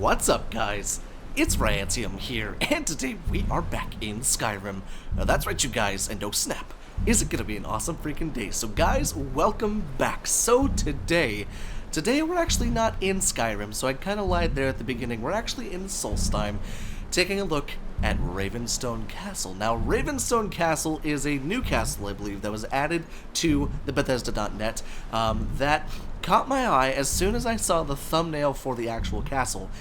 What's up, guys? It's Rantium here, and today we are back in Skyrim. That's right, you guys, and oh snap, is it gonna be an awesome freaking day? So guys, welcome back. So today we're actually not in Skyrim, so I kind of lied there at the beginning. We're actually in Solstheim, taking a look at Ravenstone Castle. Now, Ravenstone Castle is a new castle, I believe, that was added to the Bethesda.net that caught my eye as soon as I saw the thumbnail for the actual castle.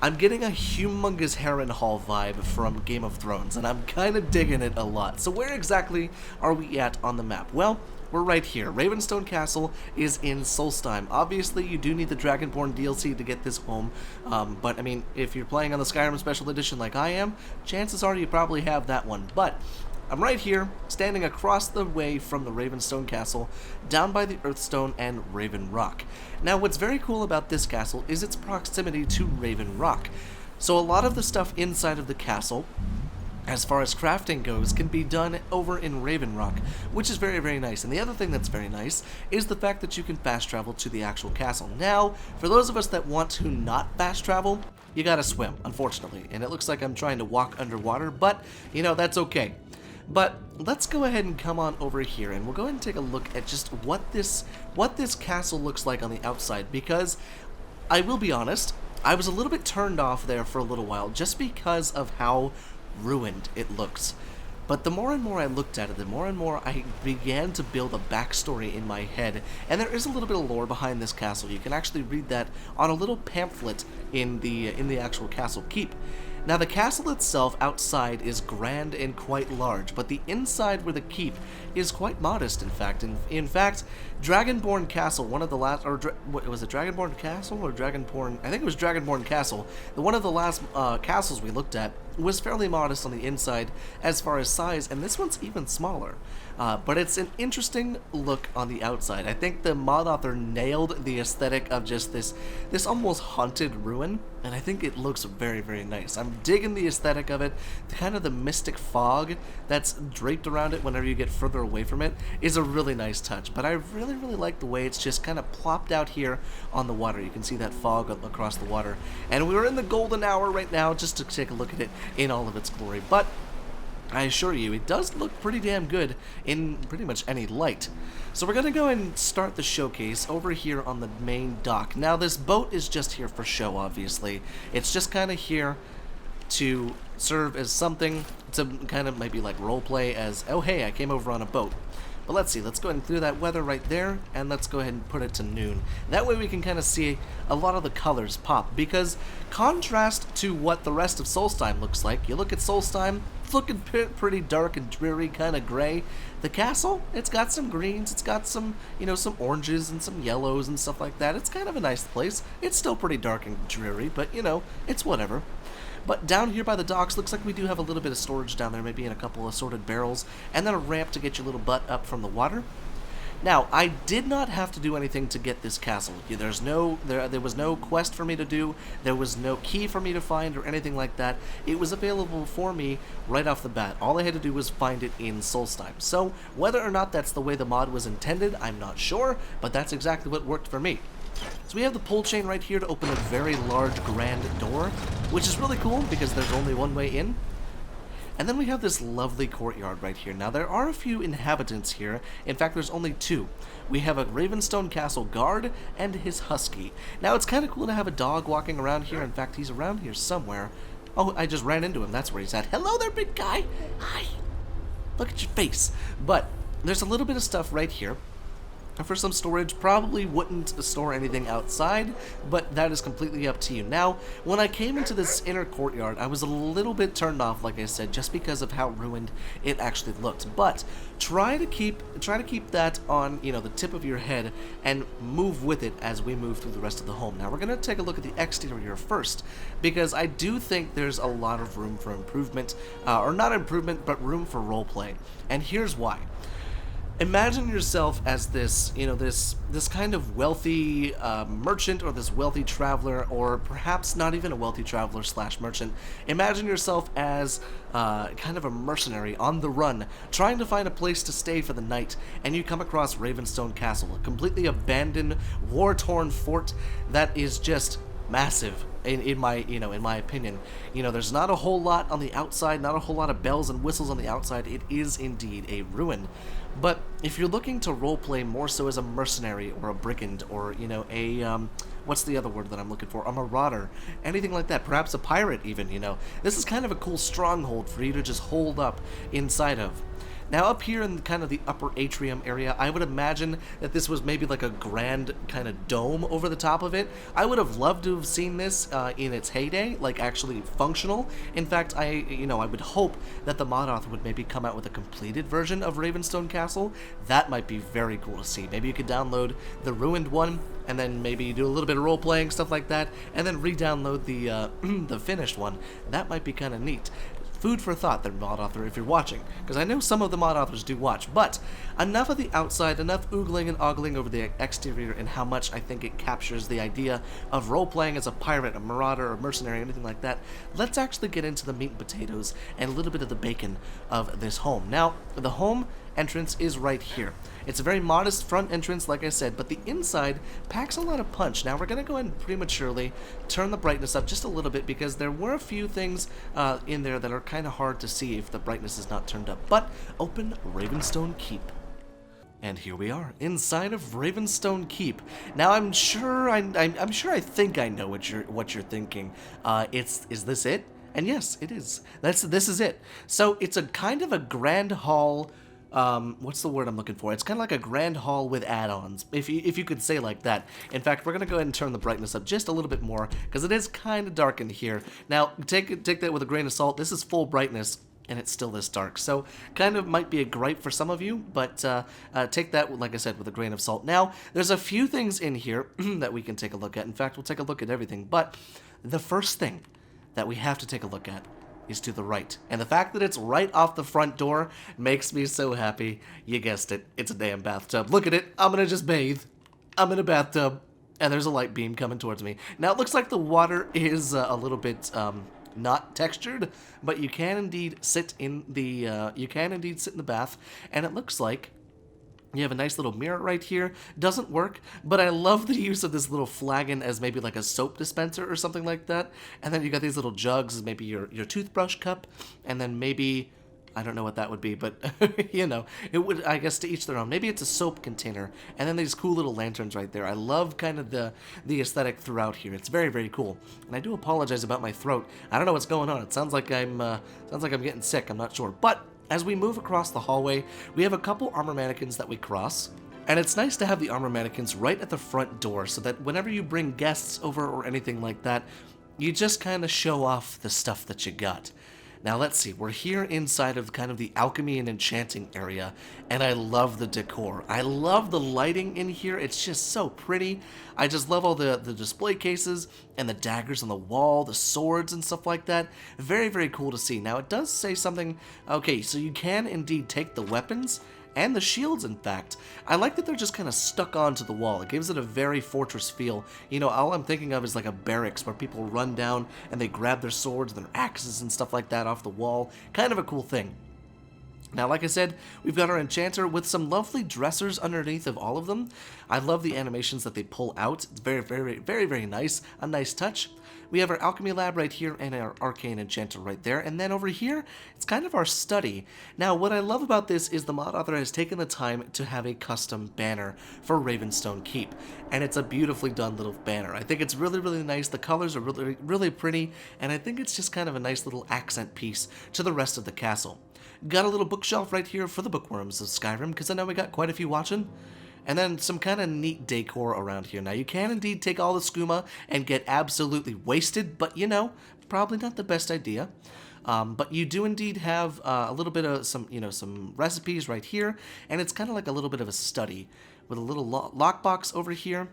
I'm getting a humongous Harrenhal vibe from Game of Thrones, and I'm kind of digging it a lot. So where exactly are we at on the map? Well, we're right here. Ravenstone Castle is in Solstheim. Obviously, you do need the Dragonborn DLC to get this home, but I mean, if you're playing on the Skyrim Special Edition like I am, chances are you probably have that one. But I'm right here, standing across the way from the Ravenstone Castle, down by the Earthstone and Raven Rock. Now, what's very cool about this castle is its proximity to Raven Rock. So a lot of the stuff inside of the castle, as far as crafting goes, can be done over in Raven Rock, which is very, very nice. And the other thing that's very nice is the fact that you can fast travel to the actual castle. Now, for those of us that want to not fast travel, you gotta swim, unfortunately. And it looks like I'm trying to walk underwater, but, you know, that's okay. But let's go ahead and come on over here, and we'll go ahead and take a look at just what this castle looks like on the outside, because I will be honest, I was a little bit turned off there for a little while just because of how ruined it looks. But the more and more I looked at it, the more and more I began to build a backstory in my head, and there is a little bit of lore behind this castle. You can actually read that on a little pamphlet in the actual castle keep. Now, the castle itself outside is grand and quite large, but the inside where the keep is quite modest, in fact. In fact, Dragonborn Castle, one of the last, or was it Dragonborn Castle or Dragonborn? I think it was Dragonborn Castle. One of the last castles we looked at was fairly modest on the inside as far as size, and this one's even smaller. But it's an interesting look on the outside. I think the mod author nailed the aesthetic of just this almost haunted ruin, and I think it looks very, very nice. I'm digging the aesthetic of it. Kind of the mystic fog that's draped around it whenever you get further away from it is a really nice touch. But I really, really like the way it's just kind of plopped out here on the water. You can see that fog across the water. And we're in the golden hour right now just to take a look at it in all of its glory. But I assure you, it does look pretty damn good in pretty much any light. So we're going to go and start the showcase over here on the main dock. Now, this boat is just here for show, obviously. It's just kind of here to serve as something to kind of maybe like roleplay as, oh hey, I came over on a boat. But let's see, let's go ahead and clear that weather right there, and let's go ahead and put it to noon. That way we can kind of see a lot of the colors pop, because contrast to what the rest of Solstheim looks like, you look at Solstheim, it's looking pretty dark and dreary, kind of gray. The castle, it's got some greens, it's got some, you know, some oranges and some yellows and stuff like that. It's kind of a nice place. It's still pretty dark and dreary, but, you know, it's whatever. But down here by the docks, looks like we do have a little bit of storage down there, maybe in a couple of assorted barrels, and then a ramp to get your little butt up from the water. Now, I did not have to do anything to get this castle. There was no quest for me to do, there was no key for me to find or anything like that. It was available for me right off the bat. All I had to do was find it in Solstheim. So, whether or not that's the way the mod was intended, I'm not sure, but that's exactly what worked for me. So we have the pull chain right here to open a very large grand door, which is really cool because there's only one way in. And then we have this lovely courtyard right here. Now, there are a few inhabitants here. In fact, there's only two. We have a Ravenstone Castle guard and his husky. Now, it's kind of cool to have a dog walking around here. In fact, he's around here somewhere. Oh, I just ran into him. That's where he's at. Hello there, big guy. Hi. Look at your face. But there's a little bit of stuff right here for some storage. Probably wouldn't store anything outside, but that is completely up to you. Now, when I came into this inner courtyard, I was a little bit turned off, like I said, just because of how ruined it actually looked. But try to keep that on, you know, the tip of your head and move with it as we move through the rest of the home. Now, we're going to take a look at the exterior first, because I do think there's a lot of room for improvement, or not improvement, but room for roleplay. And here's why. Imagine yourself as this, you know, this kind of wealthy merchant, or this wealthy traveler, or perhaps not even a wealthy traveler slash merchant. Imagine yourself as kind of a mercenary on the run, trying to find a place to stay for the night, and you come across Ravenstone Castle, a completely abandoned, war-torn fort that is just massive. in my, in my opinion. There's not a whole lot on the outside, not a whole lot of bells and whistles on the outside. It is indeed a ruin. But if you're looking to roleplay more so as a mercenary or a brigand or, what's the other word that I'm looking for? A marauder, anything like that, perhaps a pirate even, this is kind of a cool stronghold for you to just hold up inside of. Now up here in kind of the upper atrium area, I would imagine that this was maybe like a grand kind of dome over the top of it. I would have loved to have seen this in its heyday, like actually functional. In fact, I would hope that the mod author would maybe come out with a completed version of Ravenstone Castle. That might be very cool to see. Maybe you could download the ruined one, and then maybe do a little bit of role-playing, stuff like that, and then re-download the the finished one. That might be kind of neat. Food for thought there, mod author, if you're watching, because I know some of the mod authors do watch. But enough of the outside, enough oogling and ogling over the exterior, and how much I think it captures the idea of role-playing as a pirate, a marauder, or mercenary, anything like that. Let's actually get into the meat and potatoes and a little bit of the bacon of this home. Now, the home entrance is right here. It's a very modest front entrance, like I said, but the inside packs a lot of punch. Now we're going to go ahead and prematurely turn the brightness up just a little bit because there were a few things in there that are kind of hard to see if the brightness is not turned up. But open Ravenstone Keep. And here we are, inside of Ravenstone Keep. Now I'm sure I think I know what you're thinking. Is this it? And yes, it is. This is it. So it's a kind of a grand hall. What's the word I'm looking for? It's kind of like a grand hall with add-ons, if you could say like that. In fact, we're going to go ahead and turn the brightness up just a little bit more, because it is kind of dark in here. Now, take that with a grain of salt. This is full brightness, and it's still this dark. So, kind of might be a gripe for some of you, but take that, like I said, with a grain of salt. Now, there's a few things in here that we can take a look at. In fact, we'll take a look at everything. But the first thing that we have to take a look at is to the right. And the fact that it's right off the front door makes me so happy. You guessed it, it's a damn bathtub. Look at it, I'm gonna just bathe. I'm in a bathtub, and there's a light beam coming towards me. Now it looks like the water is a little bit not textured, but you can indeed sit in the bath, and it looks like you have a nice little mirror right here. Doesn't work, but I love the use of this little flagon as maybe like a soap dispenser or something like that. And then you got these little jugs as maybe your toothbrush cup, and then maybe, I don't know what that would be, but it would, I guess, to each their own. Maybe it's a soap container, and then these cool little lanterns right there. I love kind of the aesthetic throughout here. It's very, very cool. And I do apologize about my throat. I don't know what's going on. It sounds like I'm getting sick. I'm not sure, but as we move across the hallway, we have a couple armor mannequins that we cross, and it's nice to have the armor mannequins right at the front door so that whenever you bring guests over or anything like that, you just kind of show off the stuff that you got. Now let's see, we're here inside of kind of the alchemy and enchanting area, and I love the decor. I love the lighting in here, it's just so pretty. I just love all the display cases and the daggers on the wall, the swords and stuff like that. Very, very cool to see. Now it does say something, okay, so you can indeed take the weapons and the shields, in fact. I like that they're just kind of stuck onto the wall. It gives it a very fortress feel. All I'm thinking of is like a barracks where people run down and they grab their swords and their axes and stuff like that off the wall. Kind of a cool thing. Now, like I said, we've got our enchanter with some lovely dressers underneath of all of them. I love the animations that they pull out. It's very, very, very, very nice. A nice touch. We have our alchemy lab right here and our arcane enchanter right there. And then over here, it's kind of our study. Now, what I love about this is the mod author has taken the time to have a custom banner for Ravenstone Keep. And it's a beautifully done little banner. I think it's really, really nice. The colors are really, really pretty. And I think it's just kind of a nice little accent piece to the rest of the castle. Got a little bookshelf right here for the bookworms of Skyrim, because I know we got quite a few watching. And then some kind of neat decor around here. Now, you can indeed take all the skooma and get absolutely wasted, but probably not the best idea. But you do indeed have a little bit of some recipes right here, and it's kind of like a little bit of a study with a little lockbox over here.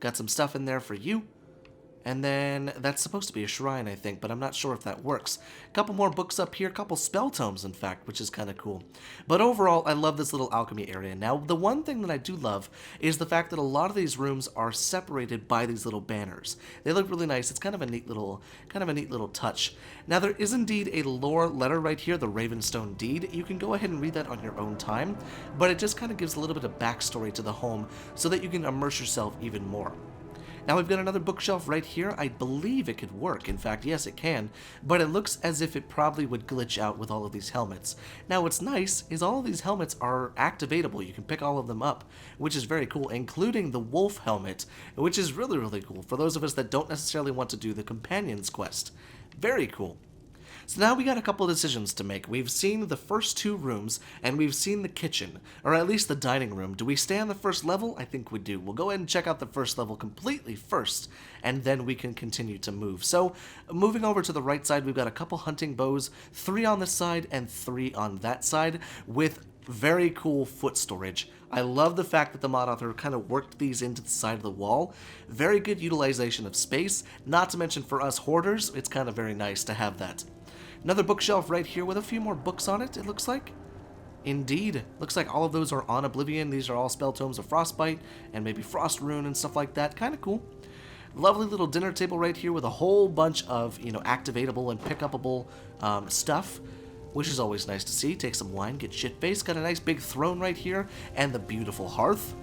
Got some stuff in there for you. And then that's supposed to be a shrine, I think, but I'm not sure if that works. A couple more books up here, a couple spell tomes, in fact, which is kind of cool. But overall, I love this little alchemy area. Now, the one thing that I do love is the fact that a lot of these rooms are separated by these little banners. They look really nice. It's kind of a neat little touch. Now, there is indeed a lore letter right here, the Ravenstone Deed. You can go ahead and read that on your own time, but it just kind of gives a little bit of backstory to the home so that you can immerse yourself even more. Now we've got another bookshelf right here. I believe it could work. In fact, yes, it can. But it looks as if it probably would glitch out with all of these helmets. Now what's nice is all of these helmets are activatable. You can pick all of them up, which is very cool, including the wolf helmet, which is really, really cool for those of us that don't necessarily want to do the companion's quest. Very cool. So now we got a couple of decisions to make. We've seen the first 2 rooms, and we've seen the kitchen, or at least the dining room. Do we stay on the first level? I think we do. We'll go ahead and check out the first level completely first, and then we can continue to move. So, moving over to the right side, we've got a couple hunting bows, 3 on this side and 3 on that side, with very cool foot storage. I love the fact that the mod author kind of worked these into the side of the wall. Very good utilization of space, not to mention for us hoarders, it's kind of very nice to have that. Another bookshelf right here with a few more books on it, it looks like. Indeed. Looks like all of those are on Oblivion. These are all spell tomes of Frostbite and maybe Frost Rune and stuff like that. Kind of cool. Lovely little dinner table right here with a whole bunch of, activatable and pick-upable stuff, which is always nice to see. Take some wine, get shit-faced. Got a nice big throne right here and the beautiful hearth.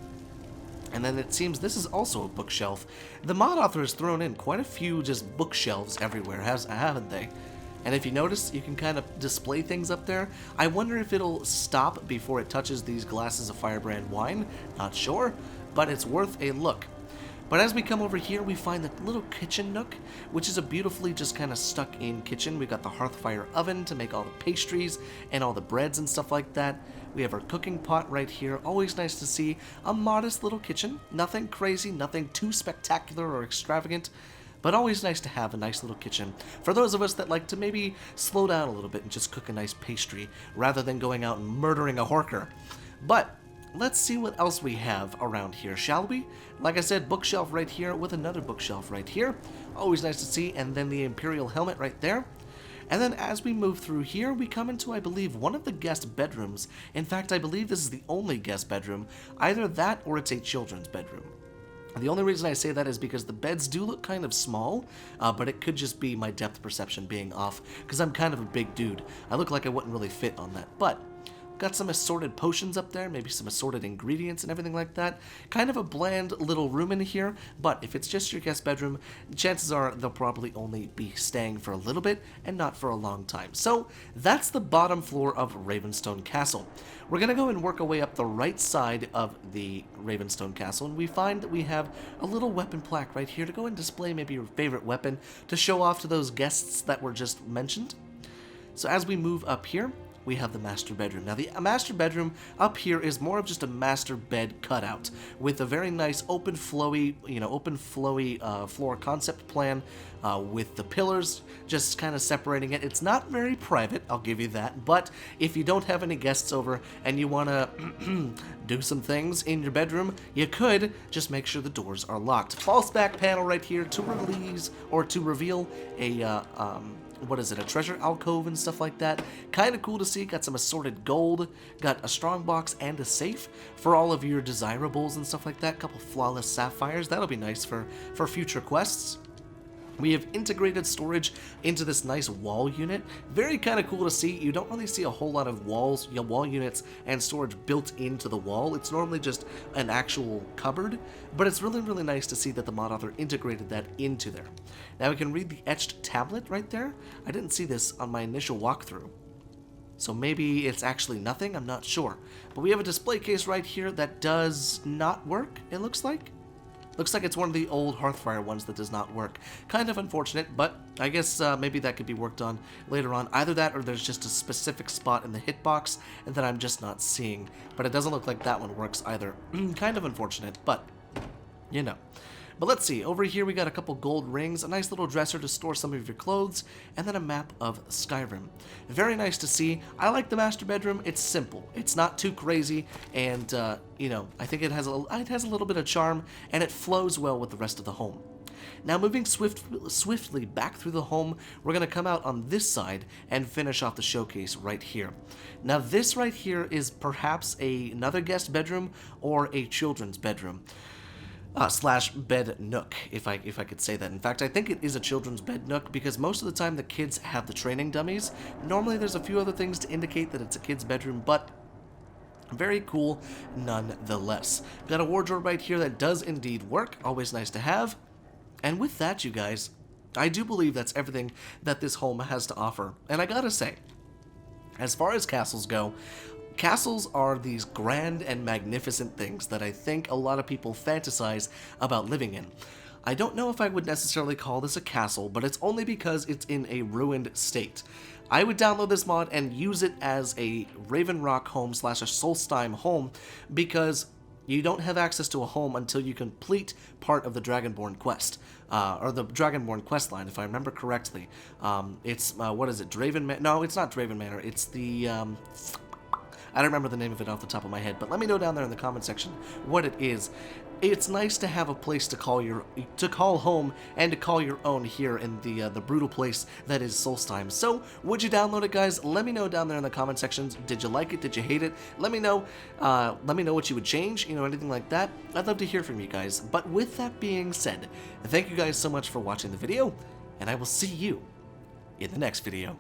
And then it seems this is also a bookshelf. The mod author has thrown in quite a few just bookshelves everywhere, haven't they? And if you notice, you can kind of display things up there. I wonder if it'll stop before it touches these glasses of Firebrand wine. Not sure, but it's worth a look. But as we come over here, we find the little kitchen nook, which is a beautifully just kind of stuck-in kitchen. We've got the hearthfire oven to make all the pastries and all the breads and stuff like that. We have our cooking pot right here. Always nice to see a modest little kitchen. Nothing crazy, nothing too spectacular or extravagant, but always nice to have a nice little kitchen for those of us that like to maybe slow down a little bit and just cook a nice pastry rather than going out and murdering a horker. But let's see what else we have around here, shall we? Like I said, bookshelf right here with another bookshelf right here. Always nice to see, and then the Imperial helmet right there. And then as we move through here, we come into, I believe, one of the guest bedrooms. In fact, I believe this is the only guest bedroom. Either that or it's a children's bedroom. The only reason I say that is because the beds do look kind of small, but it could just be my depth perception being off, because I'm kind of a big dude. I look like I wouldn't really fit on that, but got some assorted potions up there, maybe some assorted ingredients and everything like that. Kind of a bland little room in here, but if it's just your guest bedroom, chances are they'll probably only be staying for a little bit and not for a long time. So that's the bottom floor of Ravenstone Castle. We're going to go and work our way up the right side of the Ravenstone Castle, and we find that we have a little weapon plaque right here to go and display maybe your favorite weapon to show off to those guests that were just mentioned. So as we move up here, we have the master bedroom. Now the master bedroom up here is more of just a master bed cutout with a very nice open flowy floor concept plan with the pillars just kind of separating it. It's not very private, I'll give you that, but if you don't have any guests over and you want to do some things in your bedroom, you could just make sure the doors are locked. False back panel right here to release or to reveal a a treasure alcove and stuff like that. Kind of cool to see. Got some assorted gold, got a strong box and a safe for all of your desirables and stuff like that. Couple flawless sapphires. That'll be nice for future quests. We have integrated storage into this nice wall unit. Very kind of cool to see. You don't really see a whole lot of wall units and storage built into the wall. It's normally just an actual cupboard, but it's really, really nice to see that the mod author integrated that into there. Now we can read the Etched Tablet right there. I didn't see this on my initial walkthrough, so maybe it's actually nothing, I'm not sure. But we have a display case right here that does not work, it looks like. Looks like it's one of the old Hearthfire ones that does not work. Kind of unfortunate, but I guess maybe that could be worked on later on. Either that or there's just a specific spot in the hitbox and that I'm just not seeing. But it doesn't look like that one works either. Kind of unfortunate, but you know. But let's see, over here we got a couple gold rings, a nice little dresser to store some of your clothes, and then a map of Skyrim. Very nice to see. I like the master bedroom. It's simple. It's not too crazy, and I think it has a little bit of charm, and it flows well with the rest of the home. Now moving swiftly back through the home, we're going to come out on this side and finish off the showcase right here. Now this right here is perhaps another guest bedroom or a children's bedroom. Slash bed nook, if I could say that. In fact, I think it is a children's bed nook because most of the time the kids have the training dummies. Normally there's a few other things to indicate that it's a kid's bedroom, but very cool nonetheless. Got a wardrobe right here that does indeed work, always nice to have. And with that, you guys, I do believe that's everything that this home has to offer. And I gotta say, as far as castles go, castles are these grand and magnificent things that I think a lot of people fantasize about living in. I don't know if I would necessarily call this a castle, but it's only because it's in a ruined state. I would download this mod and use it as a Ragnarok home / a Solstheim home because you don't have access to a home until you complete part of the Dragonborn quest, or the Dragonborn quest line, if I remember correctly. It's, what is it, Draven Manor? No, it's not Draven Manor, it's the, I don't remember the name of it off the top of my head, but let me know down there in the comment section what it is. It's nice to have a place to call home and to call your own here in the brutal place that is Solstheim. So, would you download it, guys? Let me know down there in the comment sections. Did you like it? Did you hate it? Let me know. Let me know what you would change. You know, anything like that. I'd love to hear from you guys. But with that being said, thank you guys so much for watching the video, and I will see you in the next video.